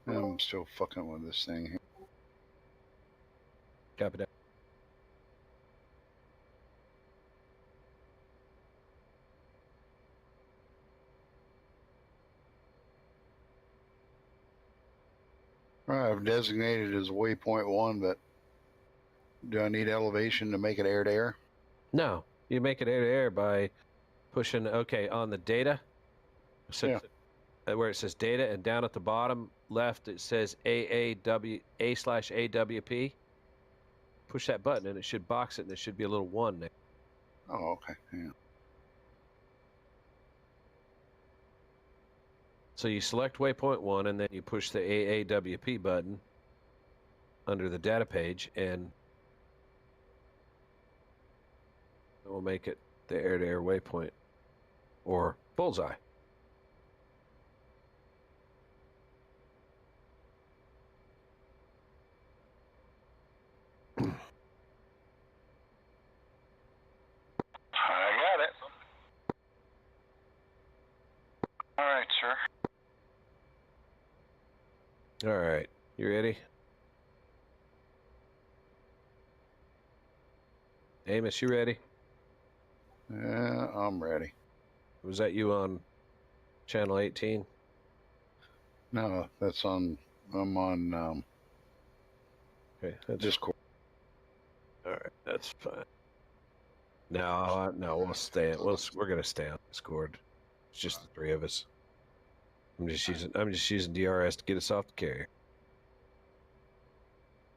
I'm still fucking with this thing here. Copy that. All right, I've designated as waypoint 1, but do I need elevation to make it air to air? No, you make it air to air by pushing on the data. So, Yeah. where it says data, and down at the bottom left it says A/AWP. Push that button and it should box it, and there should be a little 1 there. Oh, okay. Yeah. So you select waypoint 1, and then you push the AAWP button under the data page, and it will make it the air-to-air waypoint or bullseye. I got it. All right, sir. All right, you ready? Amos, you ready? Yeah, I'm ready. Was that you on channel 18? No, that's on. I'm on Okay, that's Discord. all right. That's fine. No, we'll stay. We're gonna stay on Discord. It's just the three of us. I'm just using DRS to get us off the carrier.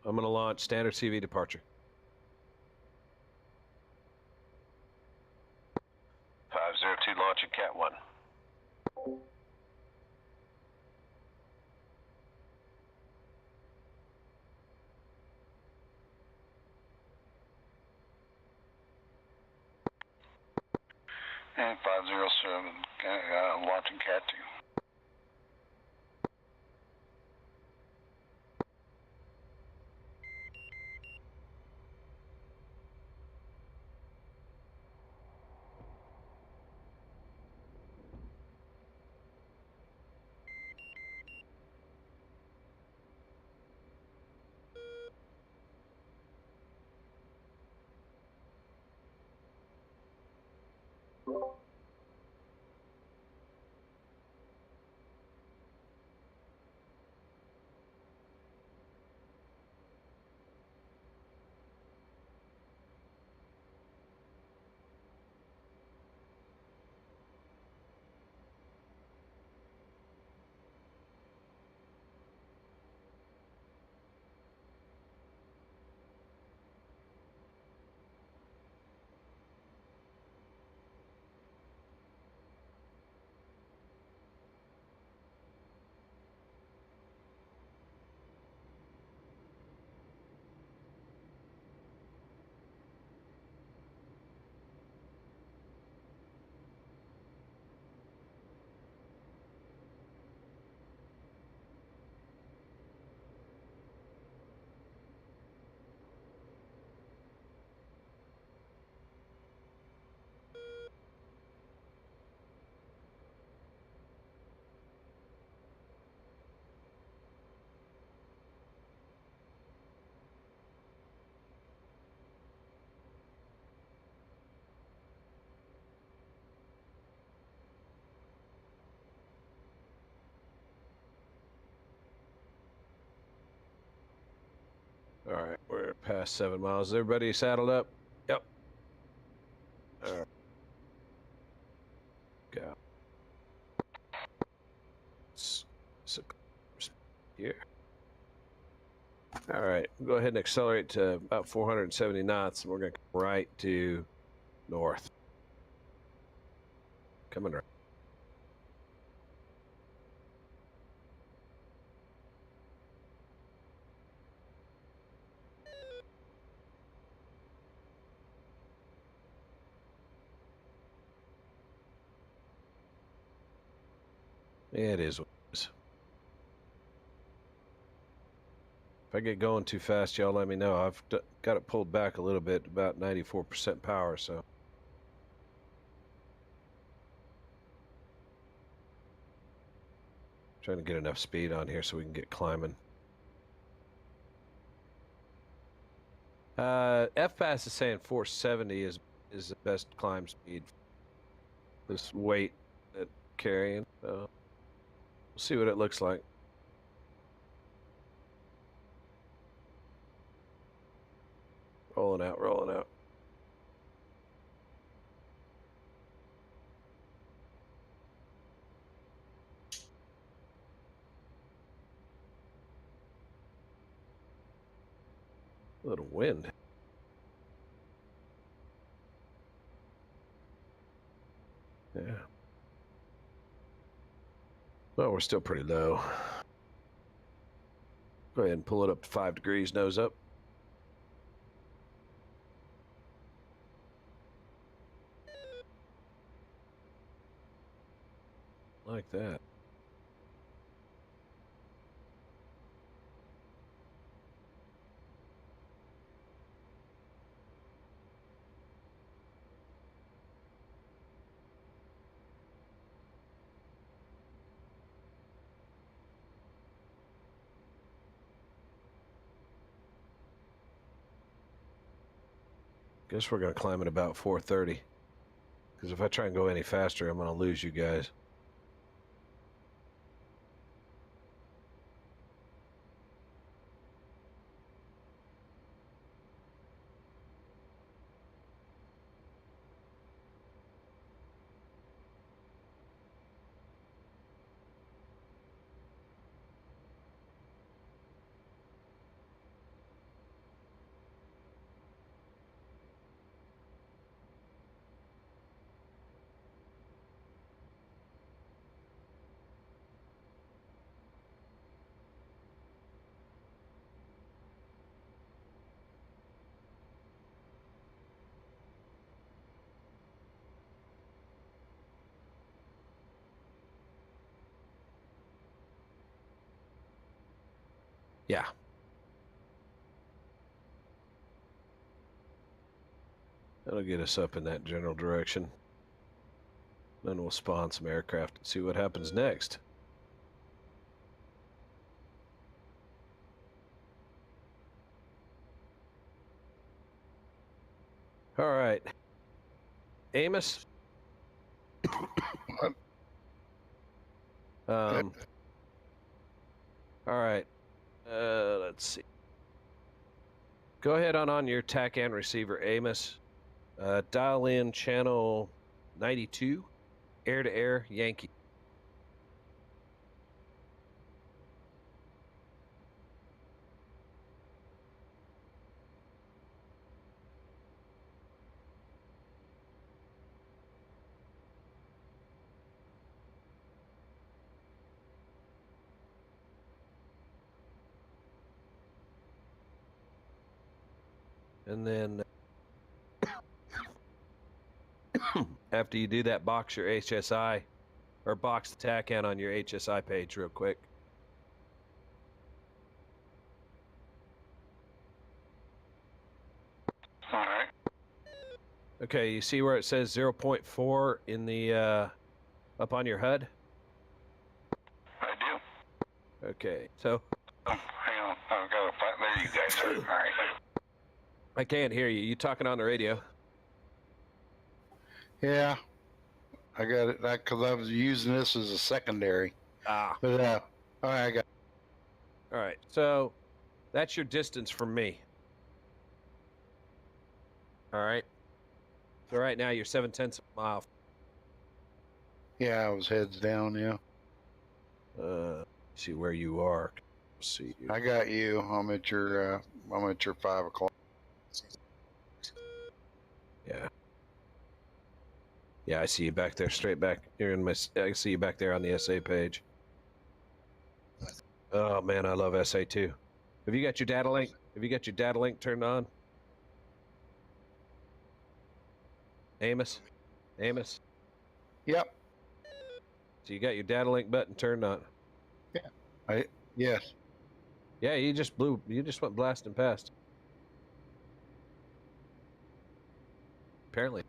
I'm gonna launch standard CV departure. 502 launching Cat 1. And 507 launching Cat 2. All right, we're past 7 miles. Is everybody saddled up? Yep. All right. Go. Here. All right, go ahead and accelerate to about 470 knots, and we're going to come right to north. Coming right. Yeah, it is what it is. If I get going too fast, y'all let me know. I've got it pulled back a little bit, about 94% power, so. Trying to get enough speed on here so we can get climbing. FPass is saying 470 is the best climb speed. This weight that carrying. We'll see what it looks like. Rolling out, rolling out. A little wind. Yeah. Well, we're still pretty low. Go ahead and pull it up to 5 degrees, nose up. Like that. Guess we're going to climb at about 4:30. Because if I try and go any faster, I'm going to lose you guys. Yeah. That'll get us up in that general direction. Then we'll spawn some aircraft and see what happens next. All right. Amos? All right. Let's see. Go ahead on your TACAN receiver, Amos. Dial in channel 92, air-to-air Yankee. And then after you do that, box your HSI, or box the TACAN on your HSI page real quick. All right. Okay, you see where it says 0.4 in the up on your HUD? I do. Okay, so Oh, hang on. I've got to find. There you guys are. All right. I can't hear you. You talking on the radio? Yeah, I got it because I was using this as a secondary. Ah. But all right, I got. All right, so that's your distance from me. All right. So right now you're 7/10 of a mile. Yeah, I was heads down. Yeah, See where you are. Let's see. I got you. I'm at your 5 o'clock. Yeah. Yeah, I see you back there, straight back. You're in my. I see you back there on the SA page. Oh man, I love SA too. Have you got your data link? Have you got your data link turned on? Amos? Amos? Yep. So you got your data link button turned on? Yes. Yeah, you just went blasting past. Apparently.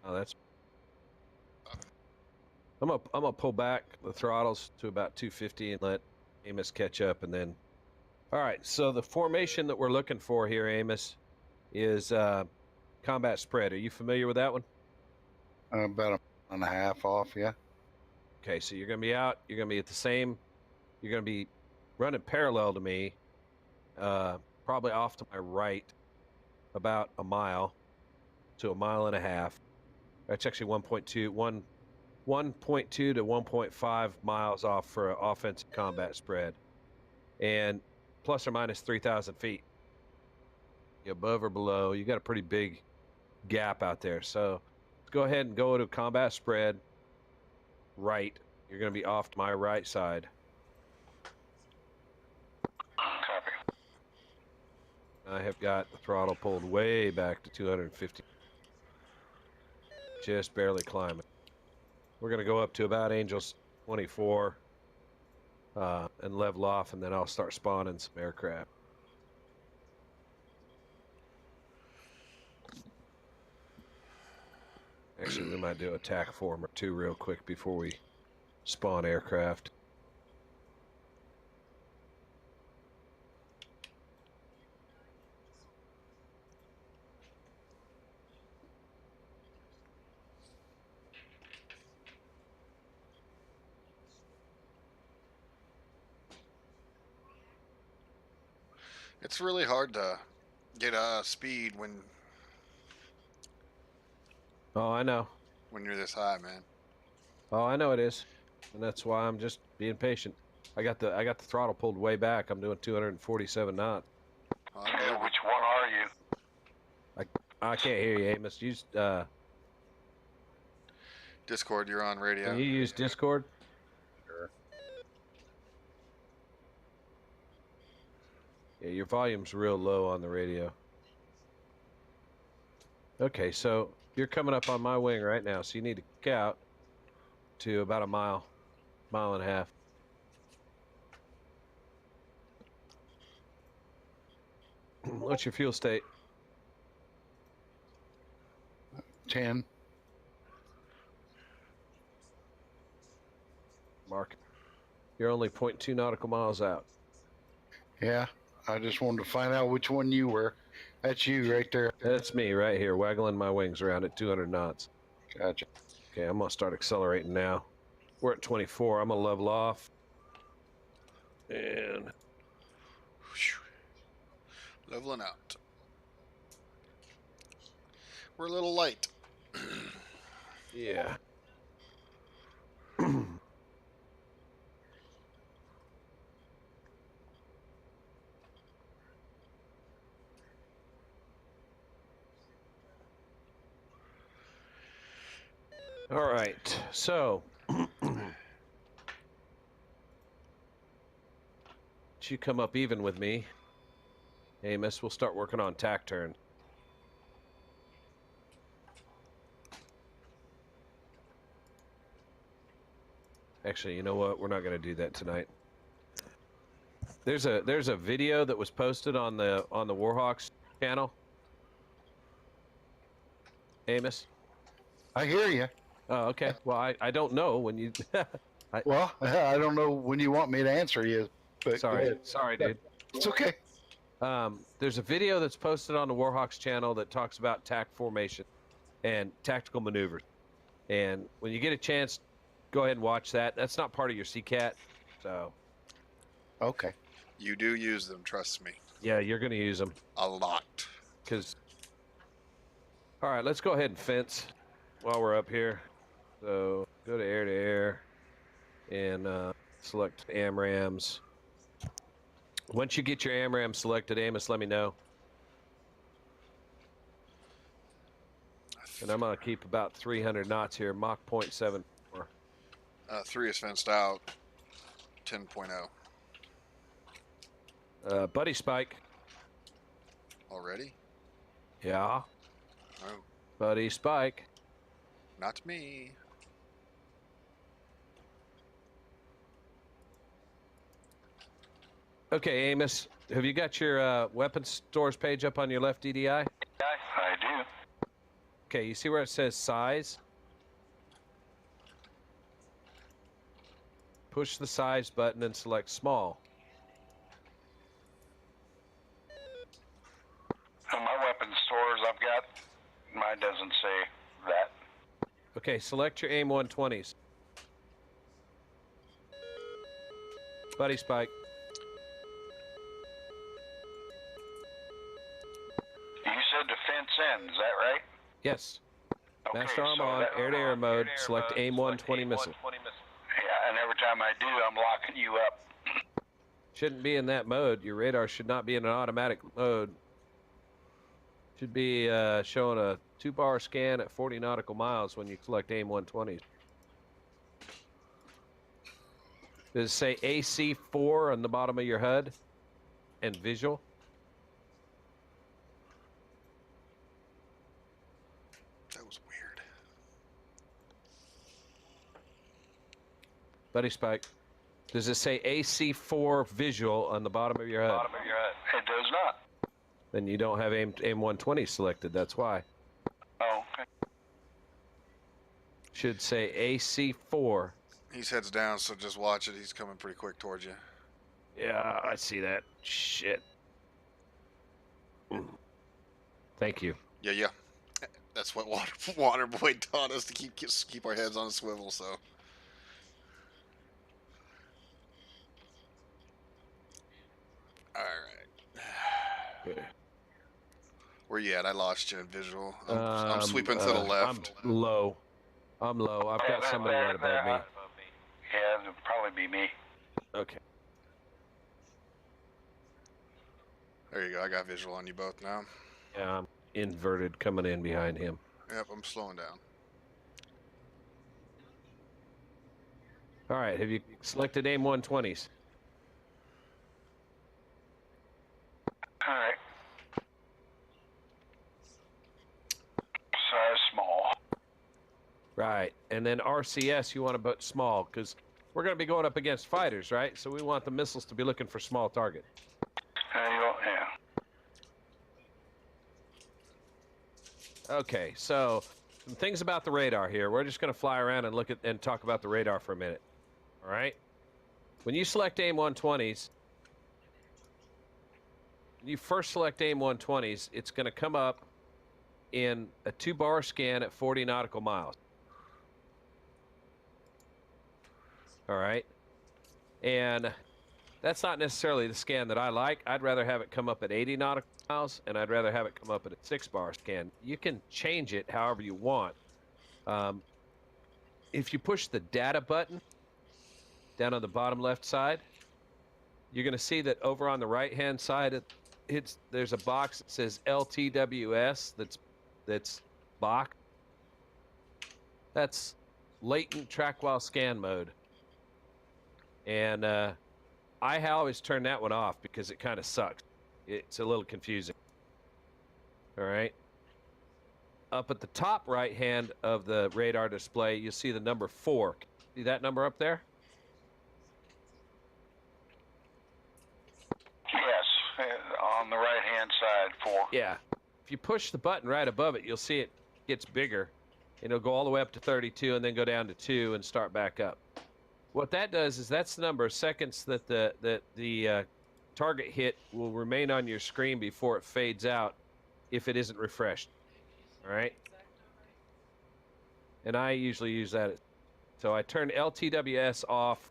Oh, that's. I'm gonna pull back the throttles to about 250 and let Amos catch up, and then. All right. So the formation that we're looking for here, Amos, is combat spread. Are you familiar with that one? About a and a half off, yeah. Okay. So you're gonna be out. You're gonna be at the same. You're gonna be running parallel to me, probably off to my right, about a mile to a mile and a half. That's actually 1.2 to 1.5 miles off for an offensive combat spread, and plus or minus 3,000 feet. Above or below, you got a pretty big gap out there. So let's go ahead and go to combat spread right. You're going to be off to my right side. Copy. I have got the throttle pulled way back to 250. Just barely climbing. We're going to go up to about Angels 24 and level off, and then I'll start spawning some aircraft. Actually, we might do a tack form or two real quick before we spawn aircraft. It's really hard to get speed when Oh, I know. you're this high, man. Oh, I know it is, and that's why I'm just being patient. I got the throttle pulled way back. I'm doing 247 knots. Okay, which one are you? I can't hear you, Amos. Use Discord, you're on radio. Can you use Discord? Sure. Yeah, your volume's real low on the radio. Okay, so you're coming up on my wing right now, so you need to kick out to about a mile and a half. What's your fuel state? 10. Mark. You're only 0.2 nautical miles out. Yeah, I just wanted to find out which one you were. That's you right there. That's me right here, waggling my wings around at 200 knots. Gotcha. Okay, I'm gonna start accelerating now. We're at 24. I'm gonna level off. And Leveling out. We're a little light. yeah. All right, so you come up even with me, Amos. We'll start working on tack turn. Actually, you know what? We're not going to do that tonight. There's a video that was posted on the Warhawks channel. Amos. I hear you. Oh, okay. Well, I don't know when you. Well, I don't know when you want me to answer you. But sorry, dude. It's okay. There's a video that's posted on the Warhawks channel that talks about tack formation and tactical maneuvers. And when you get a chance, go ahead and watch that. That's not part of your CCAT, so. Okay. You do use them, trust me. Yeah, you're going to use them. A lot. All right, let's go ahead and fence while we're up here. So go to air and select AMRAMs. Once you get your AMRAM selected, Amos, let me know. And I'm going to keep about 300 knots here, Mach 0.74. 3 is fenced out. 10.0. Buddy Spike. Already? Yeah. Oh, Buddy Spike. not me. Okay, Amos, have you got your weapons stores page up on your left DDI? I do. Okay, you see where it says size? Push the size button and select small. On my weapon stores I've got, mine doesn't say that. Okay, select your AIM 120s. Buddy Spike. You said defense in, is that right? Yes. Okay, Master arm so on, that- air-to-air mode, select AIM 120 missile. Yeah, and every time I do, I'm locking you up. Shouldn't be in that mode. Your radar should not be in an automatic mode. Should be showing a 2-bar scan at 40 nautical miles when you select AIM 120s. Does it say AC4 on the bottom of your HUD and visual? That was weird. Buddy Spike. Does it say AC4 visual on the bottom of your HUD? It does not. Then you don't have AIM 120 selected. That's why. Oh, okay. Should say AC4. He's heads down, so just watch it. He's coming pretty quick towards you. Yeah, I see that. Shit. Thank you. Yeah. That's what Waterboy taught us to keep our heads on a swivel. So. All right. Where you at? I lost you in visual. I'm sweeping to the left. I'm low. I've got somebody right above me. Yeah, it'll probably be me. Okay. There you go. I got visual on you both now. Yeah, I'm inverted coming in behind him. Yep, I'm slowing down. All right, have you selected AIM 120s? All right. Size small. Right, and then RCS you want to put small because we're going to be going up against fighters, right? So we want the missiles to be looking for small target. Yeah. Okay, so some things about the radar here. We're just going to fly around and look at and talk about the radar for a minute. All right? When you select AIM 120s, when you first select AIM 120s, it's going to come up in a 2-bar scan at 40 nautical miles. All right? And that's not necessarily the scan that I like. I'd rather have it come up at 80 nautical miles, and I'd rather have it come up at a 6-bar scan. You can change it however you want. If you push the data button down on the bottom left side, you're going to see that over on the right-hand side, there's a box that says LTWS that's boxed. That's latent track while scan mode. And I always turn that one off because it kind of sucks. It's a little confusing. All right. Up at the top right hand of the radar display, you see the number 4. See that number up there? Yes, on the right-hand side, 4. Yeah. If you push the button right above it, you'll see it gets bigger. It'll go all the way up to 32 and then go down to 2 and start back up. What that does is that's the number of seconds that the target hit will remain on your screen before it fades out if it isn't refreshed. All right? And I usually use that. So I turn LTWS off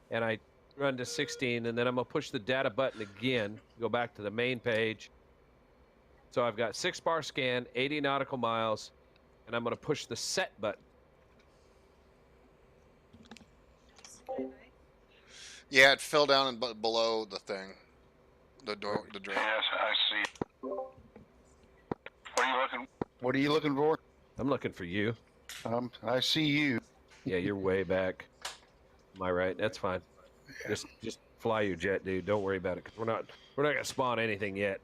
and I run to 16, and then I'm going to push the data button again, go back to the main page. So I've got 6-bar scan, 80 nautical miles, and I'm going to push the set button. Yeah, it fell down and below the thing. The door. Yes, I see. What are you looking for? I'm looking for you. I see you. Yeah, you're way back. Am I right? That's fine. Just fly your jet, dude. Don't worry about it, because we're not gonna spawn anything yet.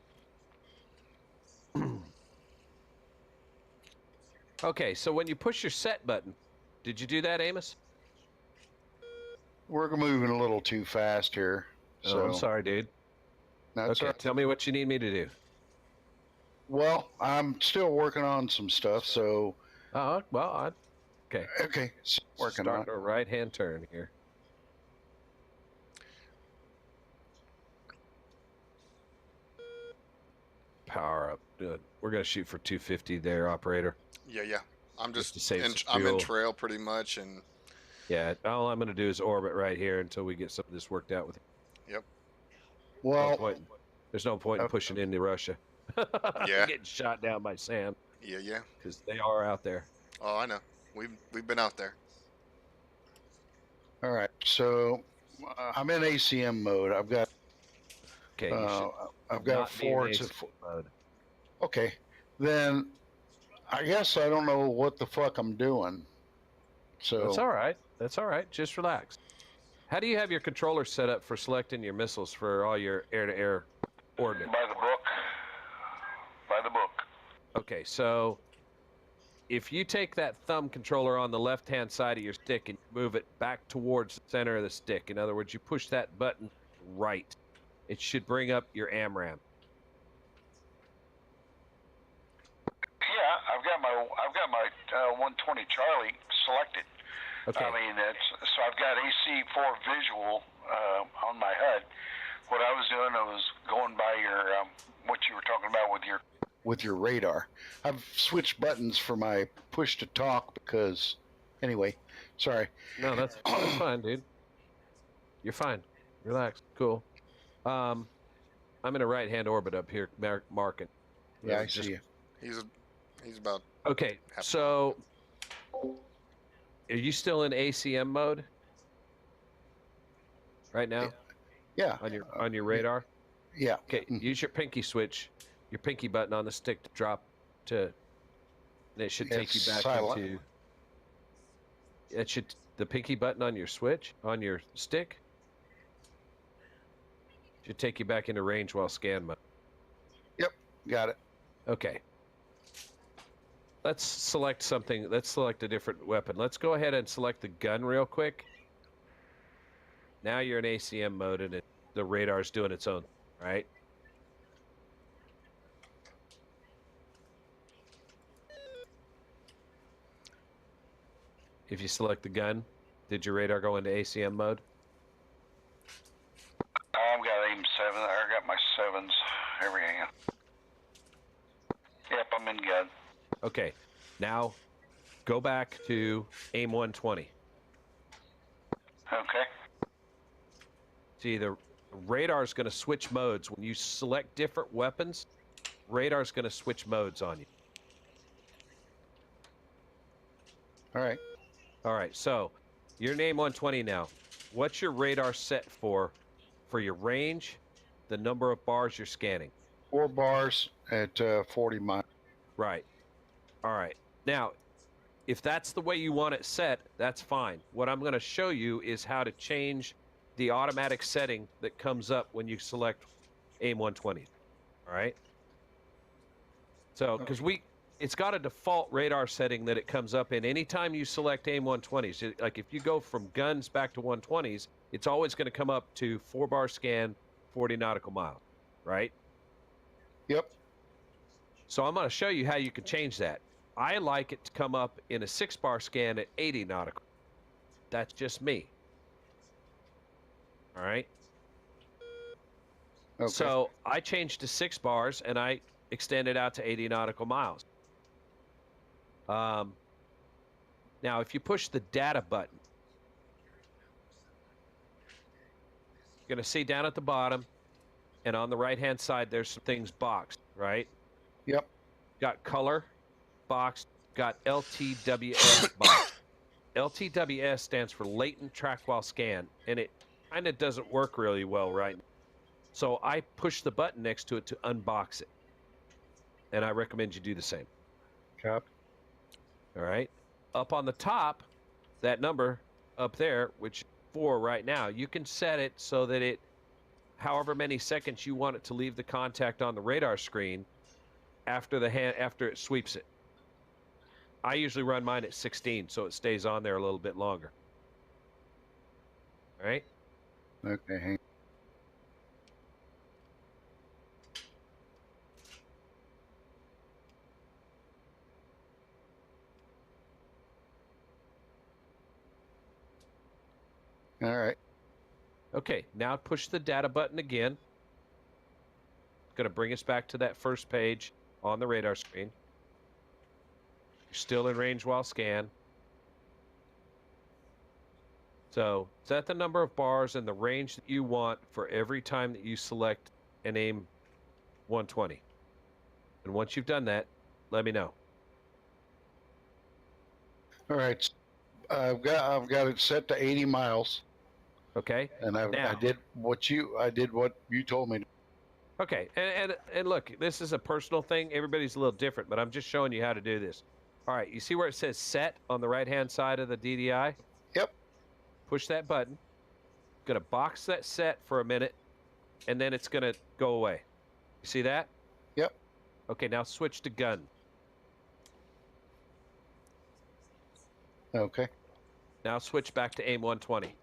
Okay, so when you push your set button, did you do that, Amos? We're moving a little too fast here. Oh, So I'm sorry, dude. That's Okay, tell me what you need me to do. Well, I'm still working on some stuff, so Okay. okay, so working on it. Starting a right-hand turn here. Power up. Good. We're gonna shoot for 250 there, operator. Yeah. I'm Just just to save some I'm in fuel. trail pretty much, and Yeah. All I'm gonna do is orbit right here until we get some of this worked out with. yep. Well, There's no point in pushing into Russia. Yeah. Getting shot down by Sam Yeah. because they are out there. Oh, I know. We've been out there. all right. So I'm in ACM mode. I've got Okay. You should I've got not be in forts. ACM mode. Okay, then I guess I don't know what the fuck I'm doing. So That's all right. That's all right. Just relax. How do you have your controller set up for selecting your missiles for all your air-to-air ordnance? By the book. By the book. Okay, so if you take that thumb controller on the left-hand side of your stick and move it back towards the center of the stick, in other words, you push that button right, it should bring up your AMRAM. Yeah, I've got my 120 Charlie selected. Okay. I mean, so I've got AC4 visual on my HUD. What I was doing, I was going by your what you were talking about with your radar. I've switched buttons for my push to talk because, anyway, sorry. No, that's fine, dude. You're fine. Relax. Cool. I'm in a right-hand orbit up here, marking. Yeah, I see you. He's about. Okay, so are you still in ACM mode right now? Yeah. On your radar? Yeah. Okay, use your pinky switch, your pinky button on the stick to drop to, and it should take you back into. The pinky button on your switch, on your stick, should take you back into range while scan mode. Yep, got it. Okay. Let's select something. Let's select a different weapon. Let's go ahead and select the gun real quick. Now you're in ACM mode and the radar's doing its own, right? If you select the gun, did your radar go into ACM mode? I've got aim 7. I got my 7s, everything. Yep, I'm in gun. Okay, now go back to aim 120. Okay. See, the radar's going to switch modes. When you select different weapons, radar's going to switch modes on you. All right. All right, so you're in aim 120 now. What's your radar set for your range, the number of bars you're scanning? 4 bars at 40 miles. Right. All right. Now, if that's the way you want it set, that's fine. What I'm going to show you is how to change the automatic setting that comes up when you select aim 120. All right. So, because it's got a default radar setting that it comes up in anytime you select aim 120s. Like if you go from guns back to 120s, it's always going to come up to 4-bar scan, 40 nautical miles, right? Yep. So I'm going to show you how you can change that. I like it to come up in a 6-bar scan at 80 nautical. That's just me. All right. Okay. So I changed to 6 bars and I extended out to 80 nautical miles. Now, if you push the data button, you're going to see down at the bottom and on the right-hand side, there's some things boxed, right? Yep. Got color boxed, got LTWS boxed. LTWS stands for latent track while scan, and it kind of doesn't work really well right now. So I push the button next to it to unbox it. And I recommend you do the same. Copy. All right. Up on the top, that number up there, which is 4 right now, you can set it so that it, however many seconds you want it to leave the contact on the radar screen after it sweeps it. I usually run mine at 16, so it stays on there a little bit longer. All right? Okay, hang on. All right. Okay, now push the data button again. It's going to bring us back to that first page on the radar screen. You're still in range while scan. So set the number of bars and the range that you want for every time that you select an AIM 120. And once you've done that, let me know. All right. I've got it set to 80 miles, Okay. and I Now- did what you told me. Okay, and look, this is a personal thing. Everybody's a little different, but I'm just showing you how to do this. All right, you see where it says set on the right-hand side of the DDI? Yep. Push that button. Going to box that set for a minute, and then it's going to go away. You see that? Yep. Okay, now switch to gun. Okay. Now switch back to AIM 120.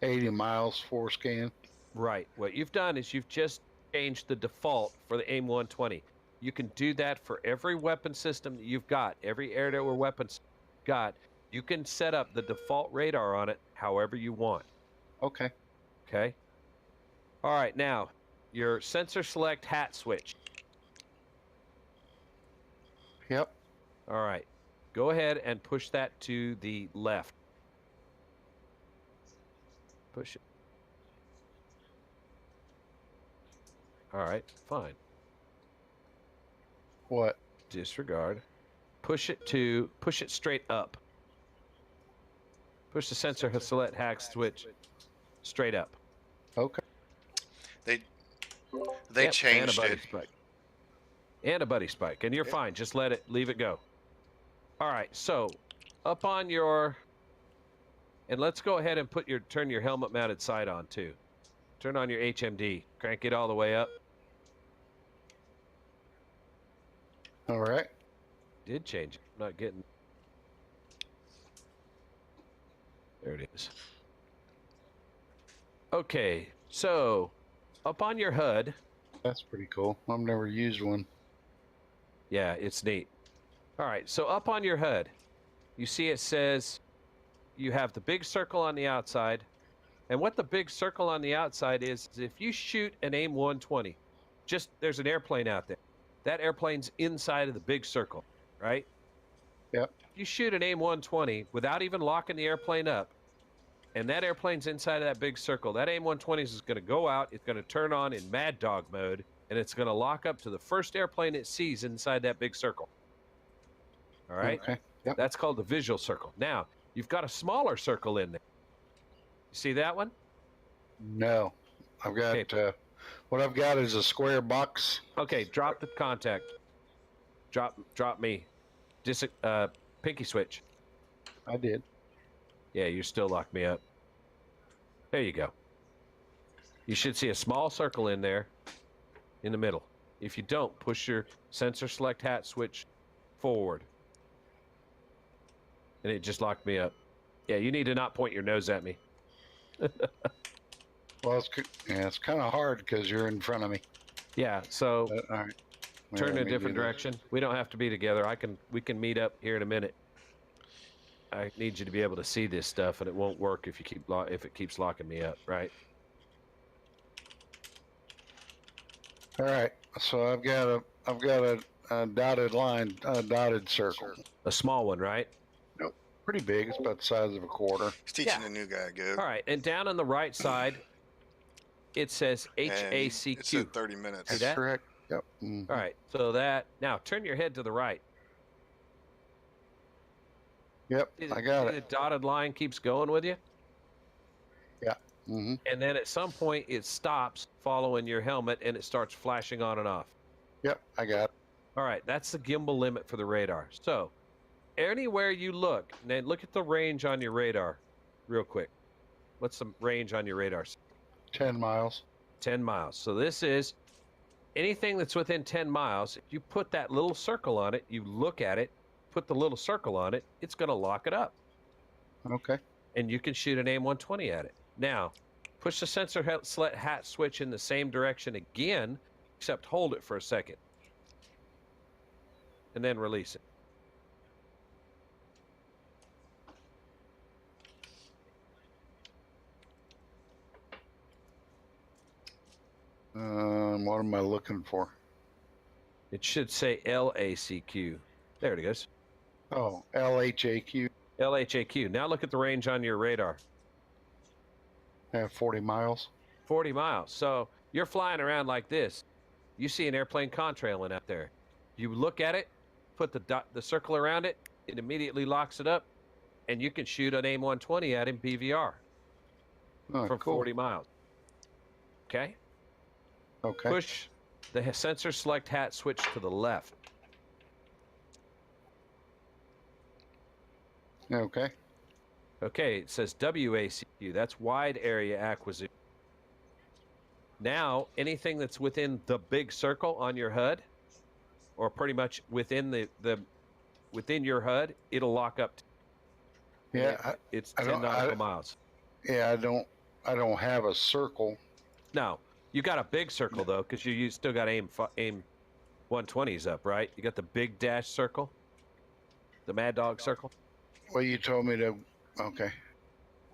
80 miles for scan. Right. What you've done is you've just changed the default for the AIM 120. You can do that for every weapon system that you've got, every air-to-air weapon system you've got. You can set up the default radar on it however you want. Okay. Okay. All right. Now, your sensor select hat switch. Yep. All right. Go ahead and push that to the left. Push it. All right. Fine. What? Disregard. Push it straight up. Push the sensor select hack switch straight up. Okay. They changed it. Spike. Antibody spike, and you're fine. Just leave it go. All right, so up on your, and let's go ahead and turn your helmet mounted sight on too. Turn on your HMD. Crank it all the way up. All right. Did change it. I'm not getting. There it is. Okay, so up on your HUD. That's pretty cool. I've never used one. Yeah, it's neat. All right, so up on your HUD, you see it says you have the big circle on the outside. And what the big circle on the outside is if you shoot an AIM 120, there's an airplane out there. That airplane's inside of the big circle, right? Yep. If you shoot an AIM 120 without even locking the airplane up, and that airplane's inside of that big circle, that AIM 120 is going to go out, it's going to turn on in Mad Dog mode, and it's going to lock up to the first airplane it sees inside that big circle. All right? Okay. Yep. That's called the visual circle. Now, you've got a smaller circle in there. You see that one? No. I've got, what I've got is a square box. Okay, drop the contact. Drop me. Pinky switch. I did. Yeah, you still locked me up. There you go. You should see a small circle in there in the middle. If you don't, push your sensor select hat switch forward. And it just locked me up. Yeah, you need to not point your nose at me. Well, it's kind of hard because you're in front of me. Yeah, so All right. turn in a different direction. We don't have to be together. We can meet up here in a minute. I need you to be able to see this stuff, and it won't work if it keeps locking me up, right? All right. So I've got a dotted line, a dotted circle. A small one, right? Pretty big. It's about the size of a quarter. He's teaching a new guy good. All right, and down on the right side, it says HACQ. It said 30 minutes. See that? Correct. Yep. Mm-hmm. All right, so now turn your head to the right. Yep. I got The dotted line keeps going with you. Yeah. Mm-hmm. And then at some point it stops following your helmet and it starts flashing on and off. Yep. I got it. All right, that's the gimbal limit for the radar. So anywhere you look, now look at the range on your radar real quick. What's the range on your radar? 10 miles. 10 miles. So this is anything that's within 10 miles. If you put that little circle on it, you look at it, put the little circle on it, it's going to lock it up. Okay. And you can shoot an AIM 120 at it. Now, push the sensor select hat switch in the same direction again, except hold it for a second. And then release it. What am I looking for? It should say LACQ. There it goes. Oh, LHAQ. LHAQ. Now look at the range on your radar. 40 miles. 40 miles. So you're flying around like this. You see an airplane contrailing out there. You look at it, put the circle around it, it immediately locks it up, and you can shoot an AIM-120 at him PVR Oh, from cool. 40 miles. Okay? Okay. Push the sensor select hat switch to the left. Okay. Okay, it says WACQ. That's wide area acquisition. Now, anything that's within the big circle on your HUD, or pretty much within within your HUD, it'll lock up. Yeah, it's 10 nautical miles. Yeah, I don't have a circle. No, you got a big circle though, because you still got aim 120s up, right? You got the big dash circle, the Mad Dog circle. Well, you told me to. Okay.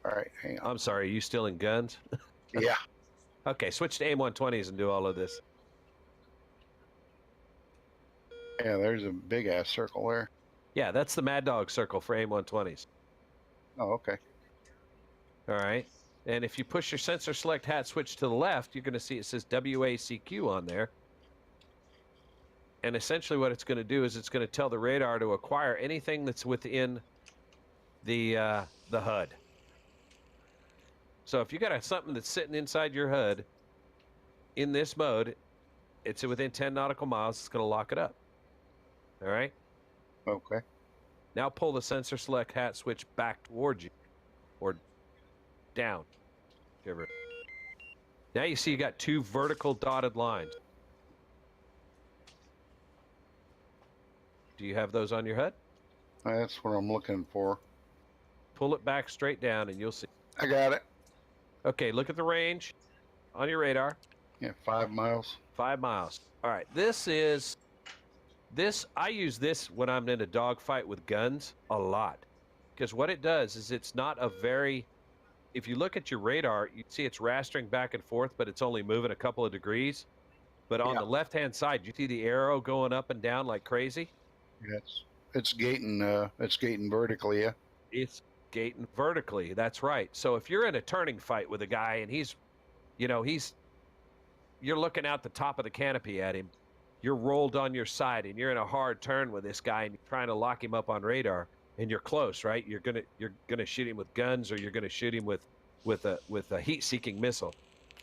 All right, hang on. I'm sorry, are you still in guns? Yeah. Okay, switch to AIM-120s and do all of this. Yeah, there's a big ass circle there. Yeah, that's the Mad Dog circle for AIM-120s. Oh, okay. All right. And if you push your sensor select hat switch to the left, you're going to see it says WACQ on there. And essentially what it's going to do is it's going to tell the radar to acquire anything that's within the HUD. So if you got something that's sitting inside your HUD in this mode, it's within 10 nautical miles, it's going to lock it up. All right? Okay. Now pull the sensor select hat switch back towards you, or down, whichever. Now you see you got two vertical dotted lines. Do you have those on your HUD? That's what I'm looking for. Pull it back straight down and you'll see. I got it. Okay, look at the range on your radar. Yeah, 5 miles. 5 miles. All right, I use this when I'm in a dogfight with guns a lot. Because what it does is it's not a very, if you look at your radar, you see it's rastering back and forth, but it's only moving a couple of degrees. But on the left-hand side, you see the arrow going up and down like crazy? Yes. It's gating vertically, yeah. It's gating vertically, that's right. So if you're in a turning fight with a guy and you're looking out the top of the canopy at him, you're rolled on your side and you're in a hard turn with this guy and you're trying to lock him up on radar and you're close, right? You're gonna shoot him with guns, or you're gonna shoot him with a heat-seeking missile,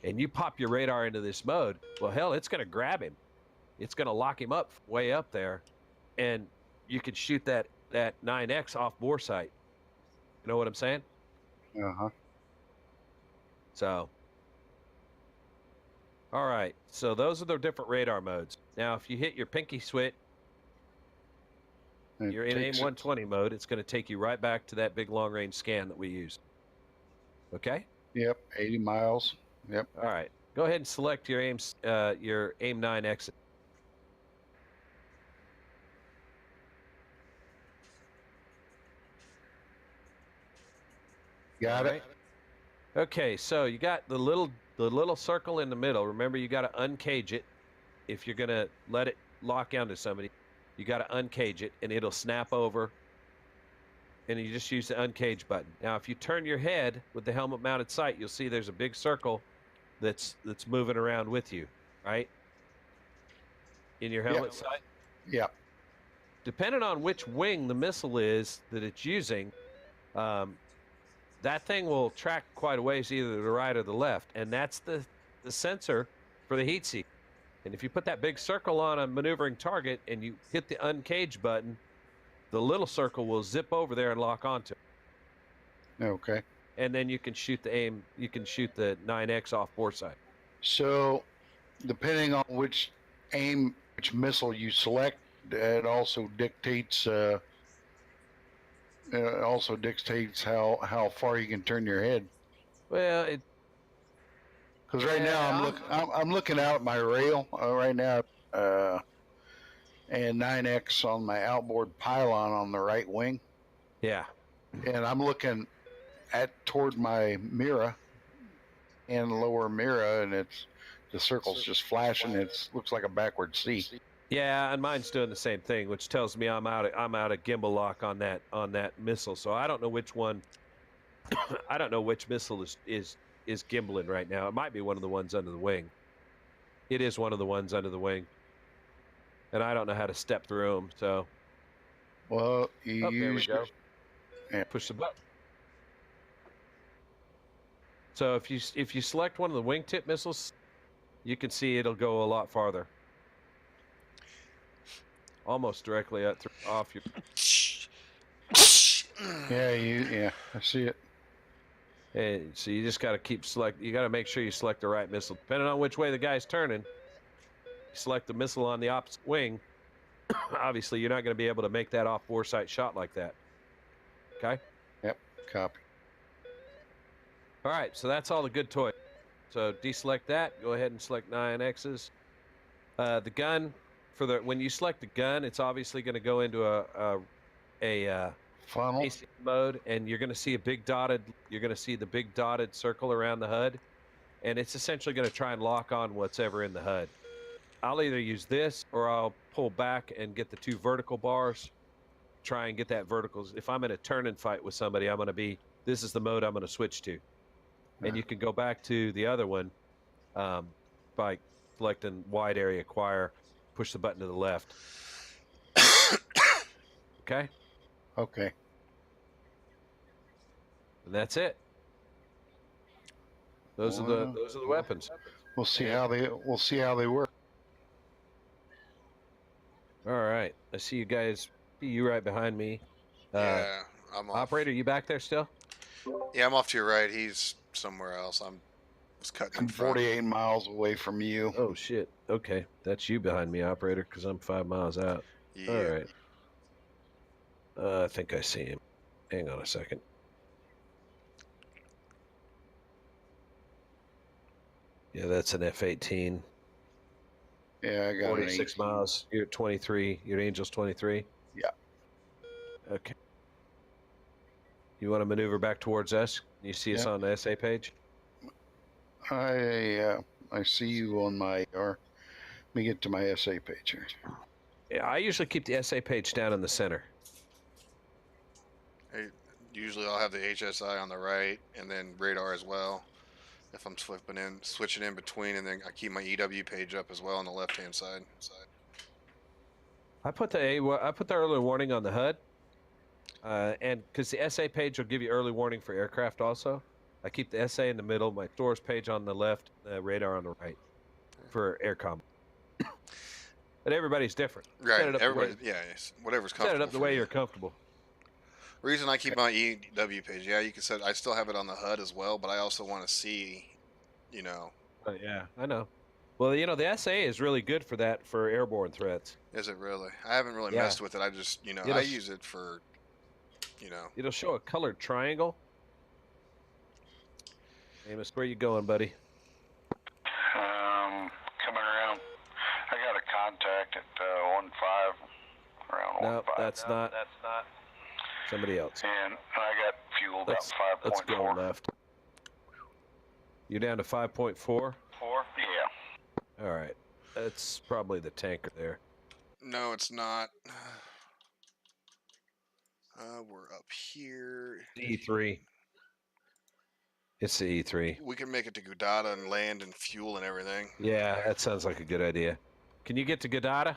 and you pop your radar into this mode. Well, hell, it's gonna grab him. It's gonna lock him up way up there, and you could shoot that 9X off bore sight. You know what I'm saying? Uh-huh. So, all right. So those are the different radar modes. Now, if you hit your pinky switch, you're in AIM-120 mode. It's going to take you right back to that big long-range scan that we used. Okay? Yep, 80 miles. Yep. All right. Go ahead and select your AIM 9 exit. Got it. Okay, so you got the little circle in the middle. Remember, you got to uncage it. If you're going to let it lock onto somebody, you got to uncage it, and it'll snap over. And you just use the uncage button. Now, if you turn your head with the helmet-mounted sight, you'll see there's a big circle that's moving around with you, right? In your helmet sight. Yeah. Depending on which wing the missile is that it's using, that thing will track quite a ways either to the right or the left, and that's the sensor for the heat seek. And if you put that big circle on a maneuvering target and you hit the uncage button, the little circle will zip over there and lock onto it. Okay. And then you can shoot the 9X off bore sight. So, depending on which missile you select, it also dictates how far you can turn your head. Well, because right now I'm looking out at my rail right now, and 9X on my outboard pylon on the right wing. Yeah. And I'm looking toward my mirror and lower mirror, and it's the circle's just flashing. It looks like a backward C. Yeah, and mine's doing the same thing, which tells me I'm out of gimbal lock on that missile. So I don't know which one. I don't know which missile is gimbaling right now. It might be one of the ones under the wing. It is one of the ones under the wing, and I don't know how to step through them. So, Well, you there we use go. Yeah. Push the button. So if you select one of the wingtip missiles, you can see it'll go a lot farther. Almost directly off your. Yeah, I see it. And so you just got to keep select. You got to make sure you select the right missile, depending on which way the guy's turning. You select the missile on the opposite wing. Obviously, you're not going to be able to make that off bore sight shot like that. Okay. Yep. Copy. All right. So that's all the good toys. So deselect that. Go ahead and select 9Xs. The gun when you select the gun, it's obviously going to go into a Funnel. AC mode, and you're going to see the big dotted circle around the HUD, and it's essentially going to try and lock on what's ever in the HUD. I'll either use this or I'll pull back and get the 2 vertical bars, try and get that vertical. If I'm in a turn-in fight with somebody, this is the mode I'm going to switch to. And you can go back to the other one by selecting wide area acquire, push the button to the left. Okay? Okay. And that's it. Those are the weapons. We'll see how they work. All right. I see you guys. See you right behind me. Yeah, I'm off. Operator, you back there still? Yeah, I'm off to your right. He's somewhere else. Was cutting in front. 48 miles away from you. Oh shit. Okay, that's you behind me, operator, because I'm 5 miles out. Yeah. All right. I think I see him. Hang on a second. Yeah, that's an F-18. Yeah, I got 46 miles. You're at 23. Your Angel's 23? Yeah. Okay. You want to maneuver back towards us? You see us on the SA page? I see you on my let me get to my SA page here. Yeah, I usually keep the SA page down in the center. Usually I'll have the HSI on the right and then radar as well. If I'm switching in between, and then I keep my EW page up as well on the left-hand side. I put the early warning on the HUD, and because the SA page will give you early warning for aircraft also. I keep the SA in the middle, my stores page on the left, radar on the right for aircom. But everybody's different. Right. Everybody, whatever's comfortable. Set it up the way you're comfortable. Reason I keep my EW page, you can set. I still have it on the HUD as well, but I also want to see, Yeah, I know. Well, the SA is really good for that, for airborne threats. Is it really? I haven't really messed with it. I just, I use it for, It'll show a colored triangle. Amos, where you going, buddy? Coming around. I got a contact at 15 around. No, 15. that's not. Somebody else. And I got fuel about 5.4. Let's go left. You're down to 5.4? 4? Yeah. All right. That's probably the tanker there. No, it's not. We're up here. E3. It's the E3. We can make it to Gudada and land and fuel and everything. Yeah, that sounds like a good idea. Can you get to Gudada?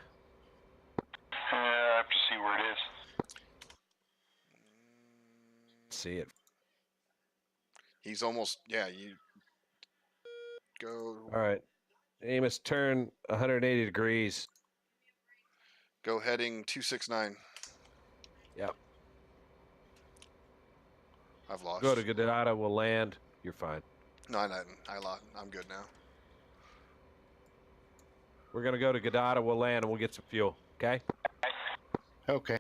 I have to see where it is. See it. He's almost, you go. All right. Amos, turn 180 degrees. Go heading 269. Yep. I've lost. Go to Gudada, we'll land. You're fine. No, I lost. I'm good now. We're going to go to Gudada, we'll land, and we'll get some fuel. Okay? Okay.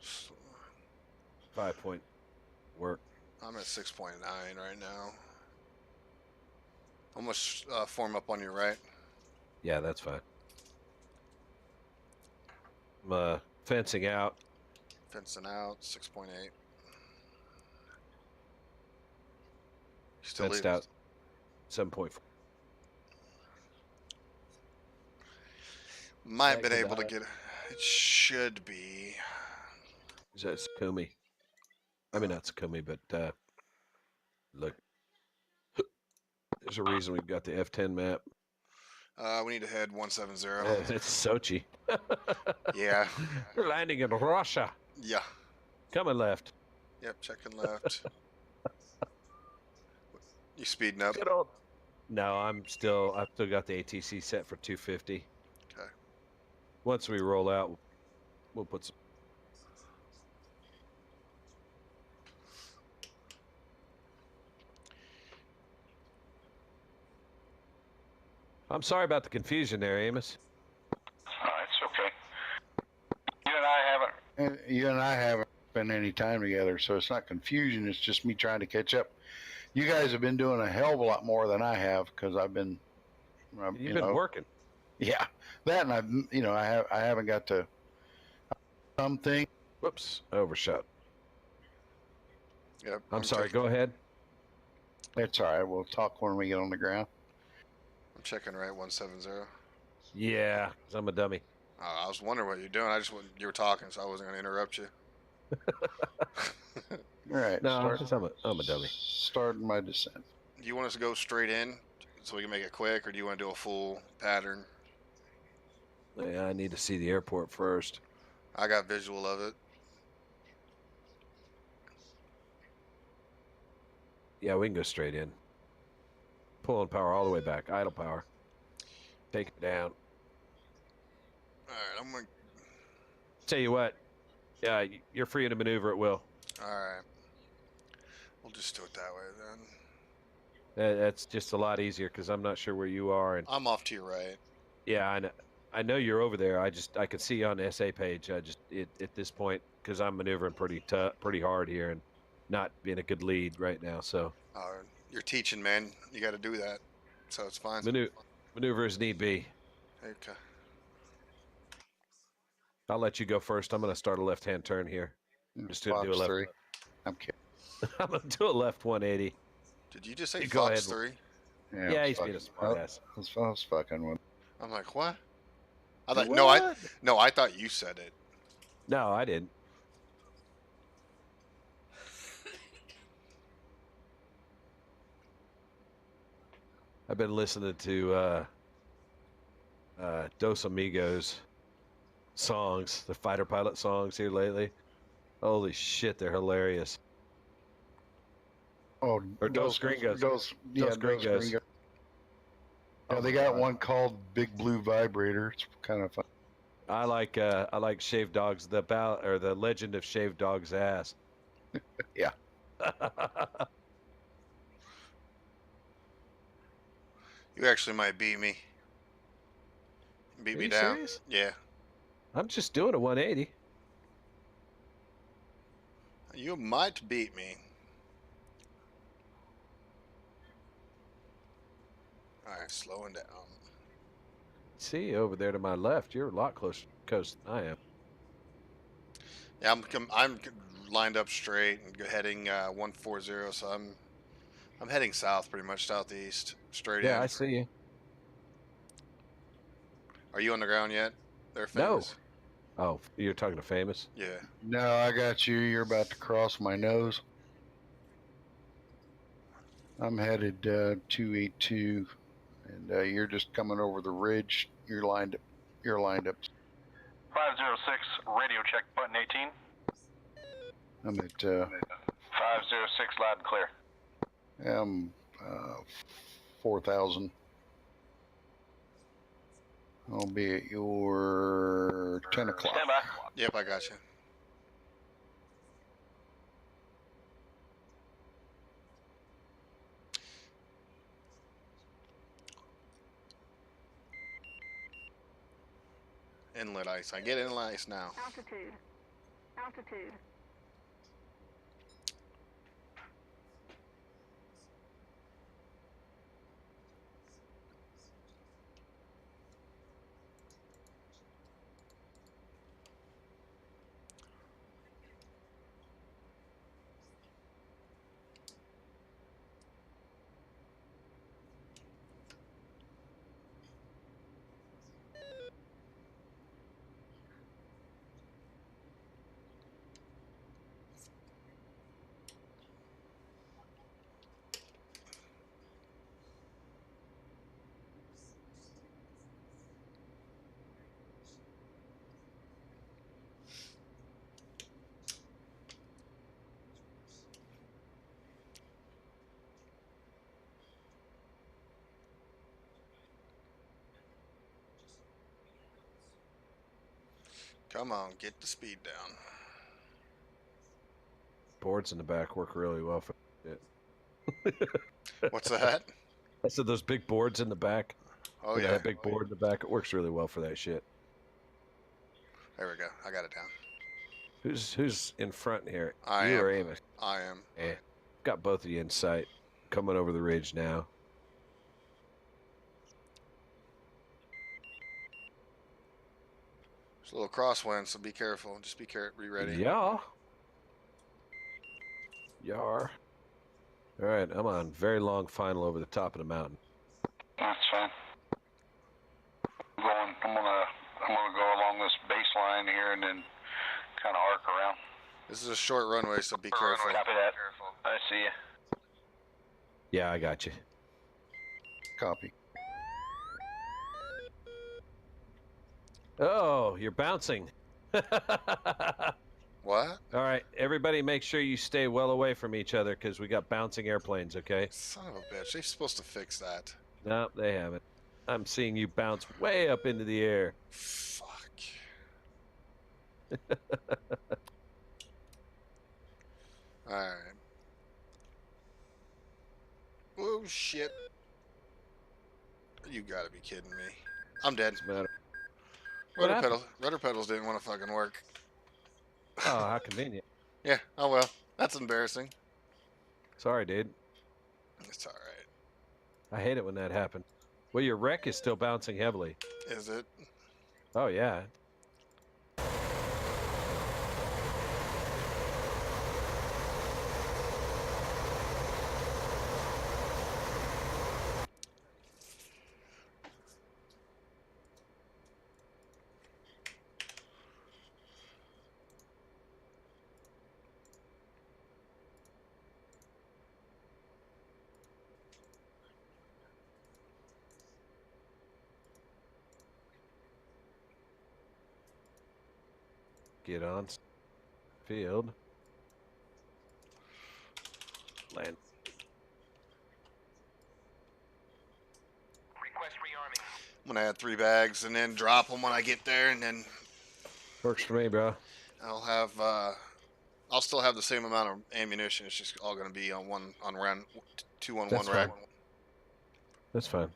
So, 5-point work. I'm at 6.9 right now. Almost form up on your right. Yeah, that's fine. I'm fencing out. Fencing out, 6.8. Still Fenced leave. out 7.4. Might have been Second able to out. get. It should be. Is that Sakumi? I mean, not Sakumi, but look, there's a reason we've got the F10 map. We need to head 170. It's Sochi. Yeah. We're landing in Russia. Yeah. Coming left. Yep. Checking left. You speeding up? Good old. No, I've still got the ATC set for 250. Okay. Once we roll out, we'll put some. I'm sorry about the confusion there, Amos. It's okay. You and I haven't. And you and I haven't spent any time together, so it's not confusion. It's just me trying to catch up. You guys have been doing a hell of a lot more than I have because I've been, You've been working. Yeah, that and I haven't got to something. Whoops, overshot. Yep. I'm sorry. Go ahead. It's all right. We'll talk when we get on the ground. I'm checking right 170. Yeah, 'cause I'm a dummy. I was wondering what you're doing. You were talking, so I wasn't going to interrupt you. All right. No, I'm a dummy. Starting my descent. Do you want us to go straight in so we can make it quick, or do you want to do a full pattern? Yeah, I need to see the airport first. I got visual of it. Yeah, we can go straight in. Pulling power all the way back. Idle power. Take it down. All right, I'm going to... Tell you what. Yeah, you're free to maneuver at will. All right. We'll just do it that way then. That's just a lot easier because I'm not sure where you are. And I'm off to your right. yeah, I know you're over there. I can see you on the SA page. At this point, because I'm maneuvering pretty hard here and not being a good lead right now. So you're teaching, man. You got to do that. So it's fine. Maneuver as need be. Okay. I'll let you go first. I'm going to start a left-hand turn here. I'm just going to do a left. 3. I'm kidding. I'm going to do a left 180. Did you just say Go Fox ahead. 3? Yeah, he's being a smartass. I was fucking with. I'm like, what? I thought What? I thought you said it. No, I didn't. I've been listening to Dos Amigos songs, the fighter pilot songs here lately. Holy shit, they're hilarious. Oh, Or Dos Gringos. Dos Gringos. Yeah, Oh they my got God. one called Big Blue Vibrator. It's kind of fun. I like Shaved Dog's the Legend of Shaved Dog's Ass. Yeah. You actually might beat me. Beat Are me you down. serious? Yeah. I'm just doing a 180. You might beat me. Alright, slowing down. See over there to my left, you're a lot closer to the coast than I am. Yeah, I'm lined up straight and heading 140, so I'm heading south, pretty much southeast, straight in. Yeah, I see you. Are you on the ground yet? They're No. famous. Oh, you're talking to Famous? Yeah. No, I got you. You're about to cross my nose. I'm headed 282, and you're just coming over the ridge. You're lined up. 506, radio check, button 18. I'm at 506, loud and clear. 4,000. I'll be at your 10 o'clock. Stand by. Yep, I got you. Inlet ice. I get inlet ice now. Altitude. Altitude. Come on, get the speed down. Boards in the back work really well for it. What's that? I said those big boards in the back. Oh With yeah. that big board in the back, it works really well for that shit. There we go. I got it down. Who's in front here? I You am. or Amos? I am. Yeah. Got both of you in sight. Coming over the ridge now. There's a little crosswind, so be careful. Just be ready. Yeah. Yar. All right, I'm on very long final over the top of the mountain. That's fine. I'm gonna go along this baseline here and then kind of arc around. This is a short runway, so be careful. Copy that. I see you. Yeah, I got you. Copy. Oh, you're bouncing. What? All right, everybody make sure you stay well away from each other because we got bouncing airplanes, okay? Son of a bitch. They're supposed to fix that. No, they haven't. I'm seeing you bounce way up into the air. Fuck. Alright. Oh, shit. You gotta be kidding me. I'm dead. What's the matter? What happened? Rudder pedals didn't want to fucking work. Oh, how convenient. Yeah, oh well. That's embarrassing. Sorry, dude. It's alright. I hate it when that happens. Well, your wreck is still bouncing heavily. Is it? Oh, yeah. Get on field. Land. Request rearming. I'm gonna add 3 bags and then drop them when I get there, and then Works for me, bro. I'll have I'll still have the same amount of ammunition. It's just all gonna be on round 2 on That's one rack. fine. That's fine.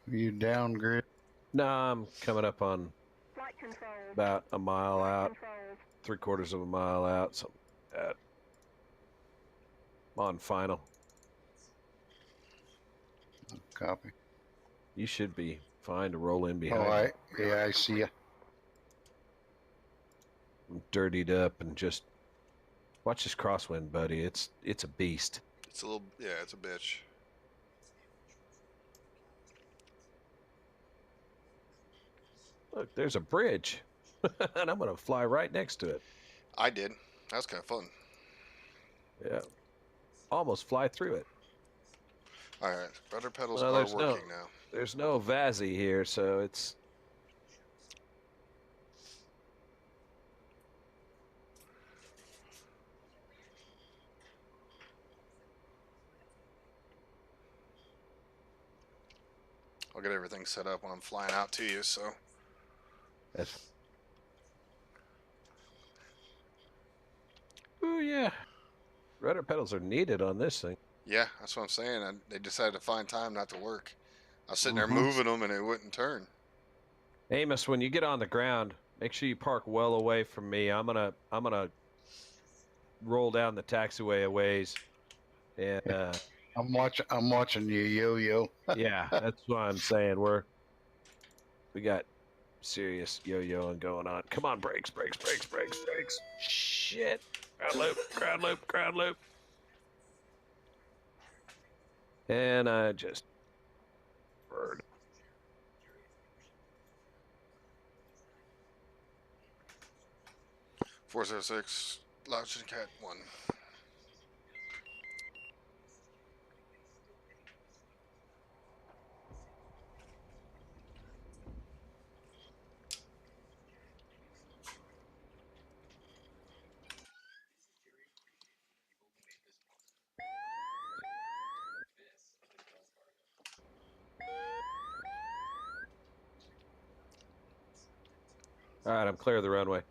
You down, Grid? No, I'm coming up on Flight controls. about a mile Flight out, controls. 3/4 of a mile out, something like that. I'm on final. Copy. You should be fine to roll in Oh, behind. I see ya. I'm dirtied up and just watch this crosswind, buddy. It's a beast. It's a little, yeah, it's a bitch. Look, there's a bridge, and I'm gonna fly right next to it. I did. That was kind of fun. Yeah, almost fly through it. All right, rudder pedals Well, are there's no- working now. There's no Vazzy here, so it's I'll get everything set up when I'm flying out to you. So that's. Oh yeah, rudder pedals are needed on this thing. yeah, that's what I'm saying. They decided to find time not to work. I was sitting there Mhm. moving them, and they wouldn't turn. Amos, when you get on the ground, make sure you park well away from me. I'm gonna roll down the taxiway a ways, and I'm watching you, yo-yo. yeah, that's what I'm saying. We got serious yo-yoing going on. Come on, brakes. Shit. Ground loop. And I just bird. Four 406, Lodge Cat 1. All right, I'm clear of the runway.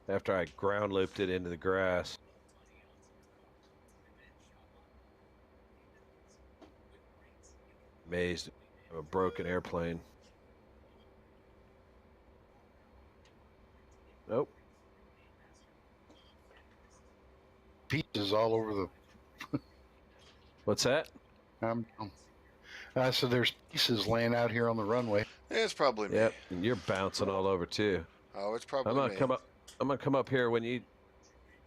After I ground looped it into the grass. Amazed at a broken airplane. Nope. Pieces all over the. What's that? I said there's pieces laying out here on the runway. It's probably me. Yep, and you're bouncing all over too. Oh, it's I'm probably gonna me. come up. I'm gonna come up here when you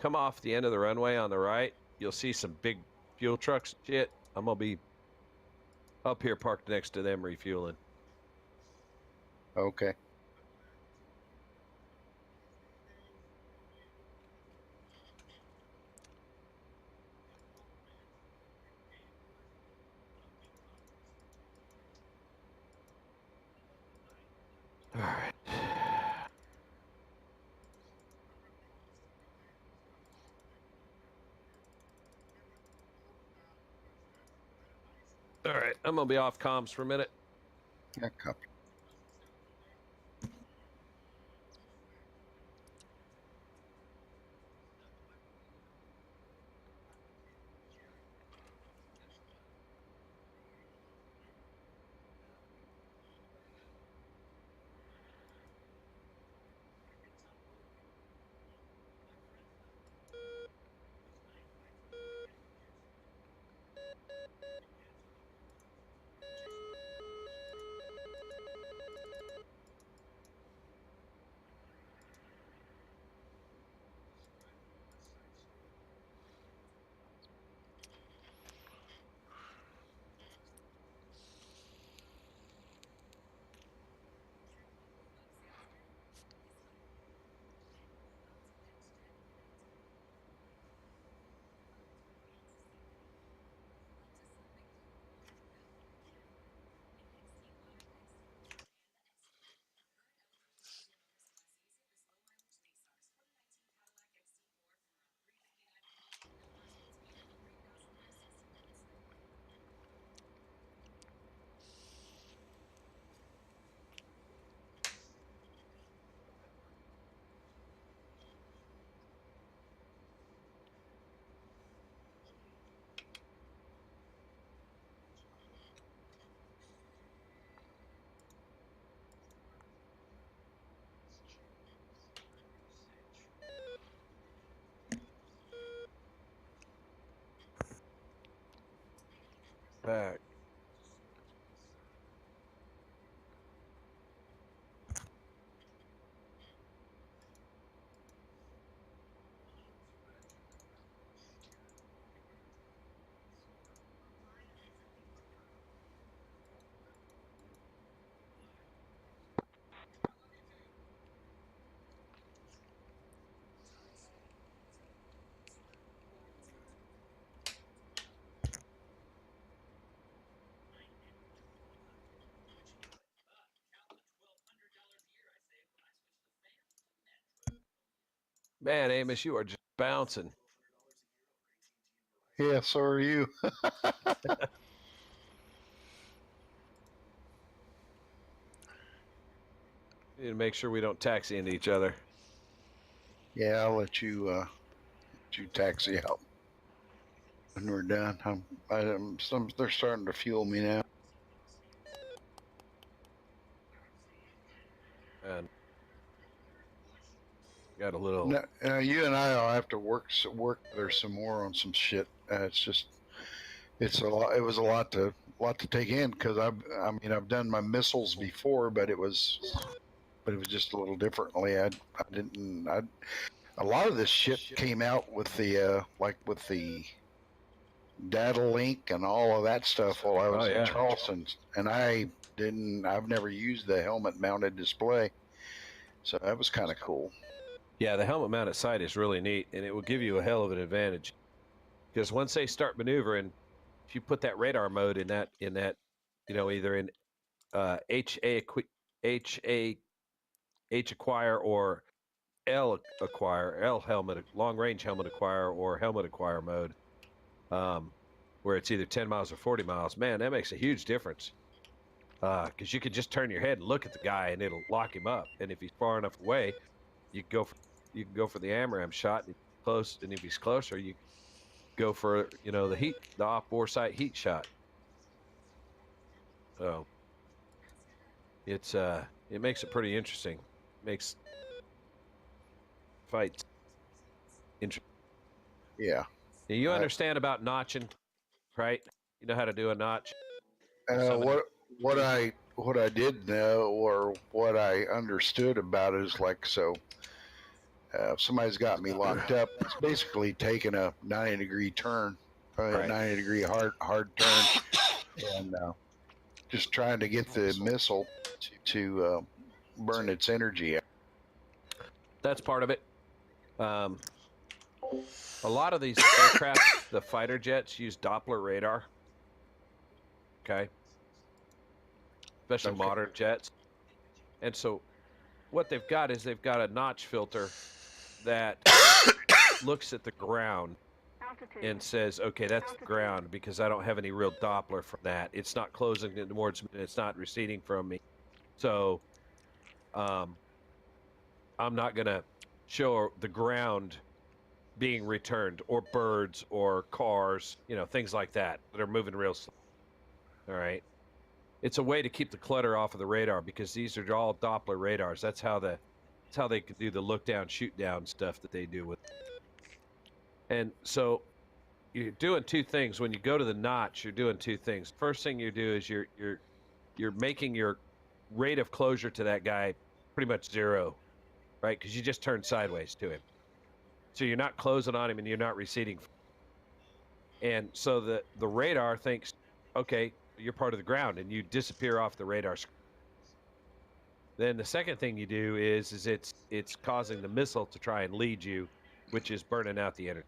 come off the end of the runway on the right. You'll see some big fuel trucks and shit. I'm gonna be up here parked next to them refueling. Okay. All right. All right, I'm gonna be off comms for a minute. Yeah, copy. Back. Man, Amos, you are just bouncing. Yeah, so are you. We need to make sure we don't taxi into each other. Yeah, I'll let you taxi out when we're done. They're starting to fuel me now. And got a little. No, you and I will have to work there some more on some shit. It's a lot. It was a lot to take in because I've done my missiles before, but it was just a little differently. A lot of this shit came out with the with the data link and all of that stuff while I was in Charleston, and I've never used the helmet mounted display, so that was kind of cool. Yeah, the helmet mounted sight is really neat, and it will give you a hell of an advantage. Because once they start maneuvering, if you put that radar mode in that, either in H acquire or L acquire, L helmet, long range helmet acquire, or helmet acquire mode, where it's either 10 miles or 40 miles, man, that makes a huge difference. because you could just turn your head and look at the guy, and it'll lock him up. And if he's far enough away, you can go for the AMRAM shot. And if he's closer, you go for the off-bore sight heat shot. So it makes it pretty interesting. Makes fights interesting. Yeah. Now, you understand about notching, right? You know how to do a notch. What I did know, or what I understood about it, is like, so if somebody's got me locked up, it's basically taking a 90-degree turn, probably Right. a 90-degree hard turn, and just trying to get the missile to burn its energy out. That's part of it. A lot of these aircraft, the fighter jets, use Doppler radar. Okay. Especially modern jets. And so what they've got is they've got a notch filter that looks at the ground and says, okay, that's the ground, because I don't have any real Doppler from that. It's not closing towards me, it's not receding from me. So I'm not going to show the ground being returned, or birds or cars, things like that are moving real slow. All right. It's a way to keep the clutter off of the radar, because these are all Doppler radars. That's how they can do the look down, shoot down stuff that they do with. And so you're doing two things. When you go to the notch, you're doing two things. First thing you do is you're making your rate of closure to that guy pretty much zero, right? Because you just turn sideways to him. So you're not closing on him, and you're not receding. And so the radar thinks, okay, you're part of the ground, and you disappear off the radar screen. Then the second thing you do is it's causing the missile to try and lead you, which is burning out the energy.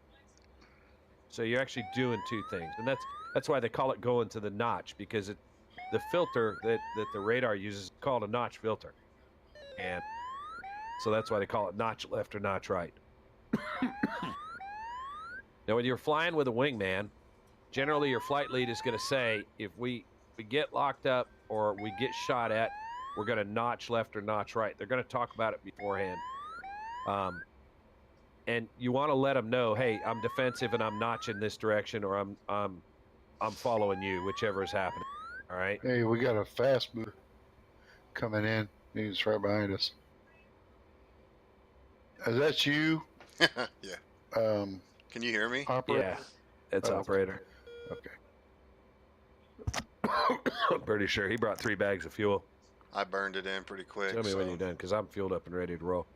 So you're actually doing two things, and that's why they call it going to the notch, because the filter that the radar uses is called a notch filter, and so that's why they call it notch left or notch right. Now, when you're flying with a wingman, generally your flight lead is going to say, if we get locked up or we get shot at, we're going to notch left or notch right. They're going to talk about it beforehand. And you want to let them know, hey, I'm defensive and I'm notching this direction, or I'm following you, whichever is happening. All right. Hey, we got a fast mover coming in. He's right behind us. Is that you? Yeah. Can you hear me? Operator? Yeah, that's operator. Okay. I'm pretty sure he brought 3 bags of fuel. I burned it in pretty quick. Tell me when you're done, because I'm fueled up and ready to roll.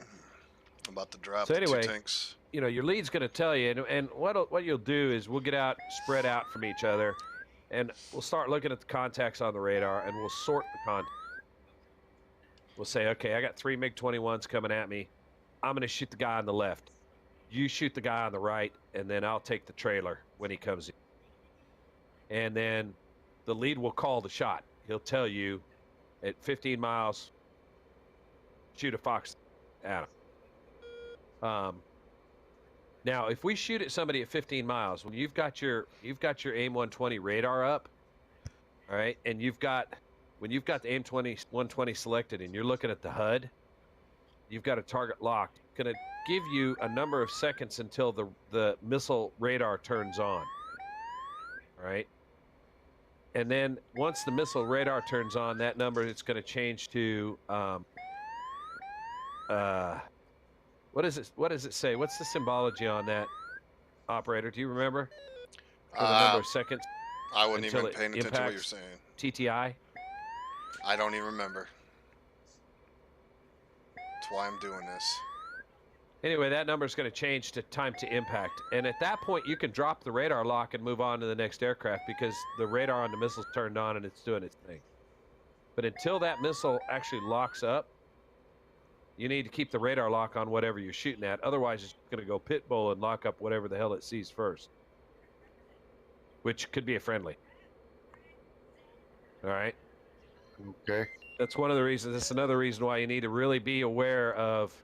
I'm about to drop so anyway, the 2 tanks. Your lead's going to tell you, and what you'll do is we'll get out, spread out from each other, and we'll start looking at the contacts on the radar, and we'll sort the contacts. We'll say, okay, I got 3 MiG-21s coming at me. I'm going to shoot the guy on the left. You shoot the guy on the right, and then I'll take the trailer when he comes in. And then the lead will call the shot. He'll tell you at 15 miles, shoot a Fox at him. Now, if we shoot at somebody at 15 miles, when you've got your AIM-120 radar up, all right, and when you've got the AIM-120 selected and you're looking at the HUD, you've got a target locked. It's going to give you a number of seconds until the missile radar turns on. All right. And then once the missile radar turns on, that number it's going to change to what does it say? What's the symbology on that, operator? Do you remember? For the number of seconds. I wasn't even paying attention to what you're saying. TTI. I don't even remember. That's why I'm doing this. Anyway, that number is going to change to time to impact. And at that point, you can drop the radar lock and move on to the next aircraft, because the radar on the missile's turned on and it's doing its thing. But until that missile actually locks up, you need to keep the radar lock on whatever you're shooting at. Otherwise, it's going to go pit bull and lock up whatever the hell it sees first, which could be a friendly. All right? Okay. That's one of the reasons. That's another reason why you need to really be aware of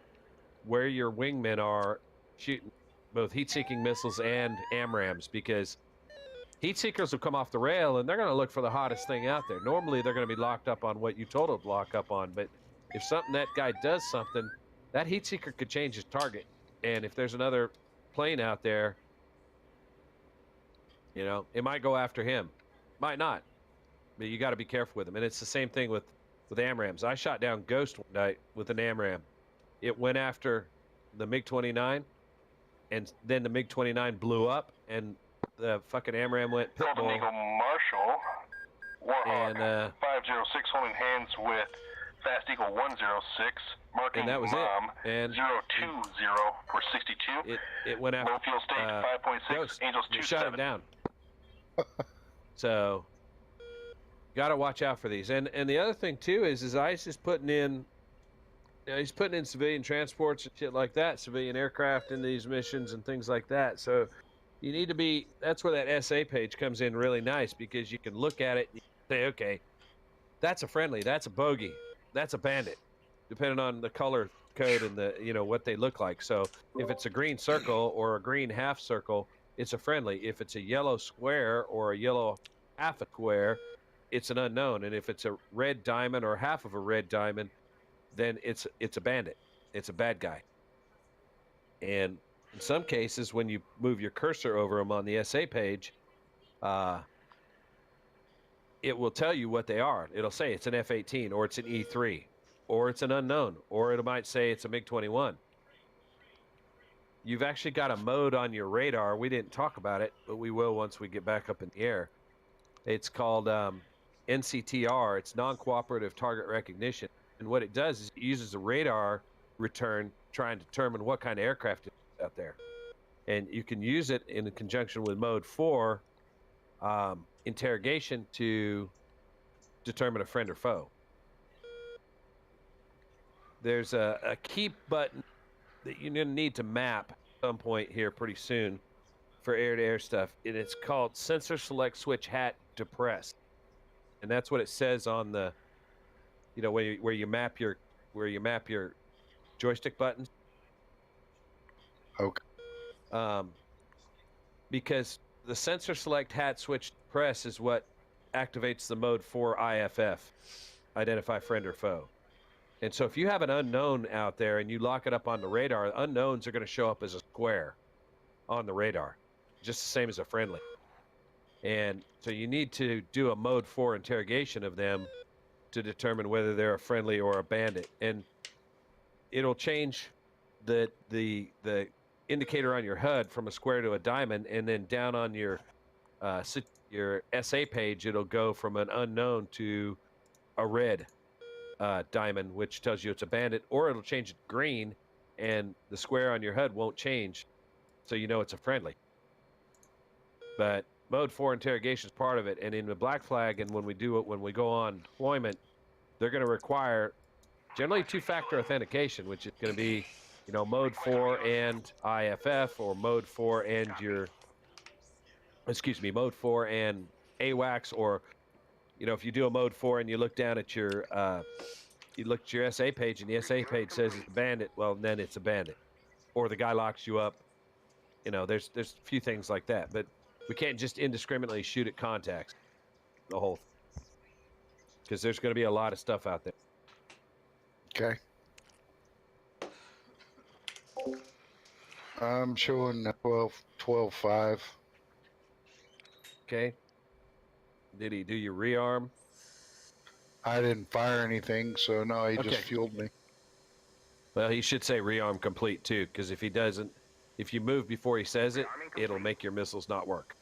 where your wingmen are shooting both heat-seeking missiles and AMRAMs, because Heat seekers will come off the rail, and they're going to look for the hottest thing out there. Normally, they're going to be locked up on what you told them to lock up on, but if that guy does something, that heat seeker could change his target. And if there's another plane out there, it might go after him. Might not. But you got to be careful with them. And it's the same thing with AMRAAMs. I shot down Ghost one night with an AMRAAM. It went after the MiG-29, and then the MiG-29 blew up, and the fucking AMRAAM went pitbull. Golden Eagle Marshall, Warhawk, And, 506 holding hands with Fast Eagle 106, marking and that was Mom, it. And 020 for 62. It went after Low fuel stage 5.6, Ghost. Angels We 27. shot him down. So, got to watch out for these. And the other thing too is ICE is putting in, he's putting in civilian transports and shit like that, civilian aircraft in these missions and things like that. So, you need to be. That's where that SA page comes in really nice, because you can look at it and say, okay, that's a friendly, that's a bogey, that's a bandit, depending on the color code and the what they look like. So if it's a green circle or a green half circle, it's a friendly. If it's a yellow square or a yellow half a square, it's an unknown. And if it's a red diamond or half of a red diamond, then it's a bandit. It's a bad guy. And in some cases, when you move your cursor over them on the SA page, it will tell you what they are. It'll say it's an F-18, or it's an E-3, or it's an unknown, or it might say it's a MiG-21. You've actually got a mode on your radar. We didn't talk about it, but we will once we get back up in the air. It's called NCTR. It's non-cooperative target recognition. And what it does is it uses a radar return trying to determine what kind of aircraft is out there. And you can use it in conjunction with mode 4 interrogation to determine a friend or foe. There's a key button that you're going to need to map at some point here pretty soon for air-to-air stuff, and it's called sensor select switch hat depress. And that's what it says on the, where you map your joystick buttons. Okay. Because the sensor select hat switch press is what activates the mode 4 IFF, identify friend or foe. And so if you have an unknown out there and you lock it up on the radar, unknowns are going to show up as a square on the radar, just the same as a friendly. And so you need to do a mode 4 interrogation of them to determine whether they're a friendly or a bandit. And it'll change the indicator on your HUD from a square to a diamond, and then down on your SA page, it'll go from an unknown to a red diamond, which tells you it's a bandit, or it'll change it to green, and the square on your HUD won't change, so you know it's a friendly. But mode 4 interrogation is part of it, and in the black flag, and when we go on deployment, they're going to require generally 2-factor authentication, which is going to be mode 4 and IFF, or mode 4 and mode 4 and AWACS, or if you do a mode 4 and you look down at your SA page and the SA page says it's a bandit, well, then it's a bandit. Or the guy locks you up. There's a few things like that, but we can't just indiscriminately shoot at contacts the whole thing, because there's going to be a lot of stuff out there. Okay. I'm showing 12.5. Okay. Did he do your rearm? I didn't fire anything, so no, he Okay. just fueled me. Well, he should say rearm complete too, because if he doesn't, if you move before he says it, it'll make your missiles not work.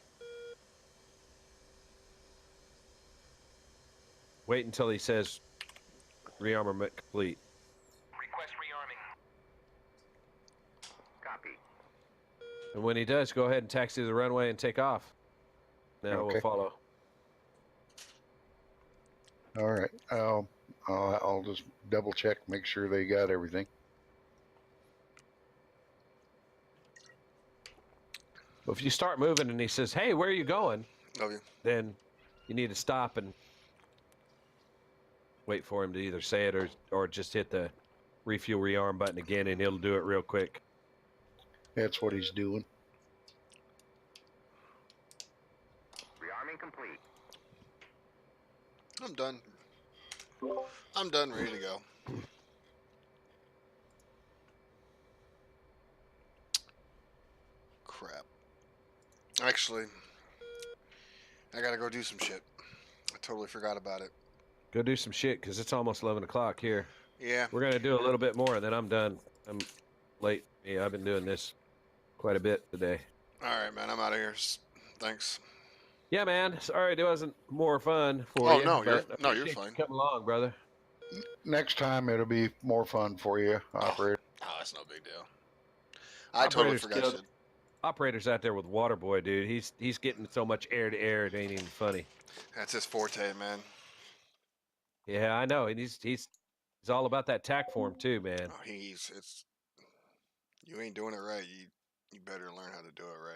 Wait until he says rearmament complete. Request rearming. Copy. And when he does, go ahead and taxi to the runway and take off. Now Okay. we'll follow. All right. I'll just double check, make sure they got everything. But if you start moving and he says, "Hey, where are you going?" Okay. then you need to stop and wait for him to either say it or just hit the refuel rearm button again, and he'll do it real quick. That's what he's doing. complete. I'm done. I'm done, ready to go. Crap. Actually, I gotta go do some shit. I totally forgot about it. Go do some shit because it's almost 11 o'clock here. Yeah. We're gonna do a little bit more, and then I'm done. I'm late. Yeah, I've been doing this quite a bit today. All right, man. I'm out of here. Thanks. Yeah, man. Sorry it wasn't more fun for Oh you. no, but you're appreciate fine. you coming along, brother. Next time it'll be more fun for you, operator. Oh, that's no big deal. I totally forgot shit. Operator's out there with Waterboy, dude. He's getting so much air to air, it ain't even funny. That's his forte, man. Yeah, I know, and he's all about that tack form too, man. Oh, you ain't doing it right. You better learn how to do it right.